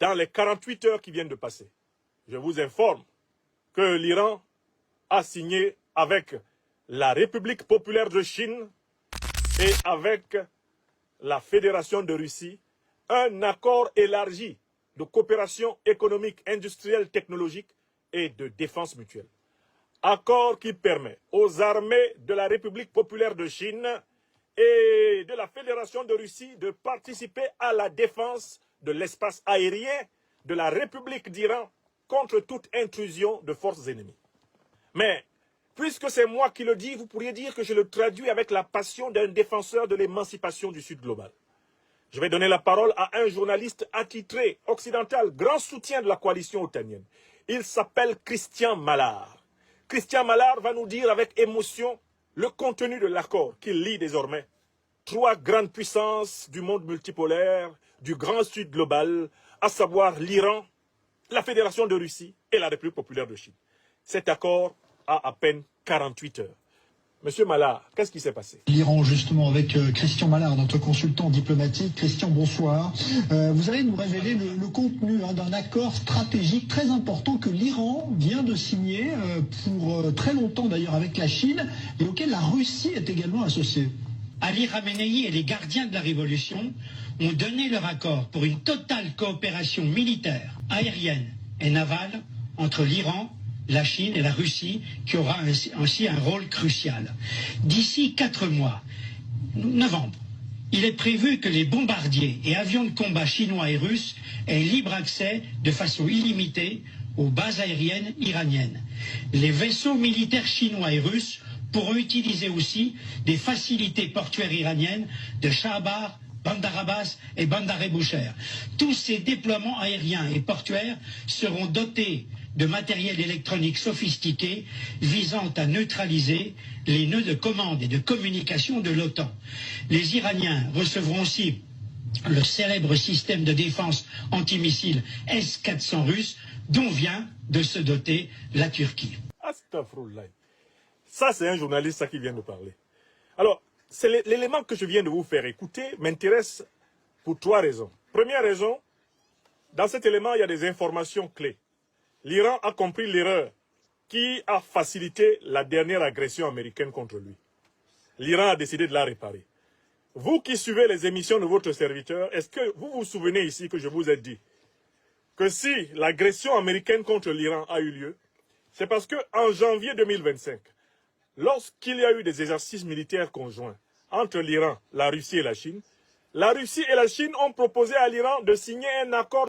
dans les 48 heures qui viennent de passer, je vous informe que l'Iran a signé avec la République populaire de Chine et avec la Fédération de Russie un accord élargi de coopération économique, industrielle, technologique et de défense mutuelle. Accord qui permet aux armées de la République populaire de Chine et de la Fédération de Russie de participer à la défense de l'espace aérien de la République d'Iran contre toute intrusion de forces ennemies. Mais, puisque c'est moi qui le dis, vous pourriez dire que je le traduis avec la passion d'un défenseur de l'émancipation du Sud global. Je vais donner la parole à un journaliste attitré, occidental, grand soutien de la coalition otanienne. Il s'appelle Christian Mallard. Christian Mallard va nous dire avec émotion le contenu de l'accord qu'il lit désormais. 3 grandes puissances du monde multipolaire, du grand Sud global, à savoir l'Iran, la Fédération de Russie et la République populaire de Chine. Cet accord a à peine 48 heures. Monsieur Mallard, qu'est-ce qui s'est passé? L'Iran, justement, avec Christian Mallard, notre consultant diplomatique. Christian, bonsoir. Vous allez nous révéler le contenu d'un accord stratégique très important que l'Iran vient de signer pour très longtemps d'ailleurs avec la Chine et auquel la Russie est également associée. Ali Khamenei et les gardiens de la révolution ont donné leur accord pour une totale coopération militaire, aérienne et navale entre l'Iran, la Chine et la Russie, qui aura ainsi un rôle crucial. D'ici 4 mois, novembre, il est prévu que les bombardiers et avions de combat chinois et russes aient libre accès de façon illimitée aux bases aériennes iraniennes. Les vaisseaux militaires chinois et russes pourront utiliser aussi des facilités portuaires iraniennes de Shahabar, Bandar Abbas et Bandar Bushehr. Tous ces déploiements aériens et portuaires seront dotés de matériel électronique sophistiqué visant à neutraliser les nœuds de commande et de communication de l'OTAN. Les Iraniens recevront aussi le célèbre système de défense antimissile S-400 russe dont vient de se doter la Turquie. Astaghfirullah. Ça, c'est un journaliste qui vient de parler. Alors, c'est l'élément que je viens de vous faire écouter m'intéresse pour 3 raisons. Première raison, dans cet élément, il y a des informations clés. L'Iran a compris l'erreur qui a facilité la dernière agression américaine contre lui. L'Iran a décidé de la réparer. Vous qui suivez les émissions de votre serviteur, est-ce que vous vous souvenez ici que je vous ai dit que si l'agression américaine contre l'Iran a eu lieu, c'est parce qu'en janvier 2025, lorsqu'il y a eu des exercices militaires conjoints entre l'Iran, la Russie et la Chine ont proposé à l'Iran de signer un accord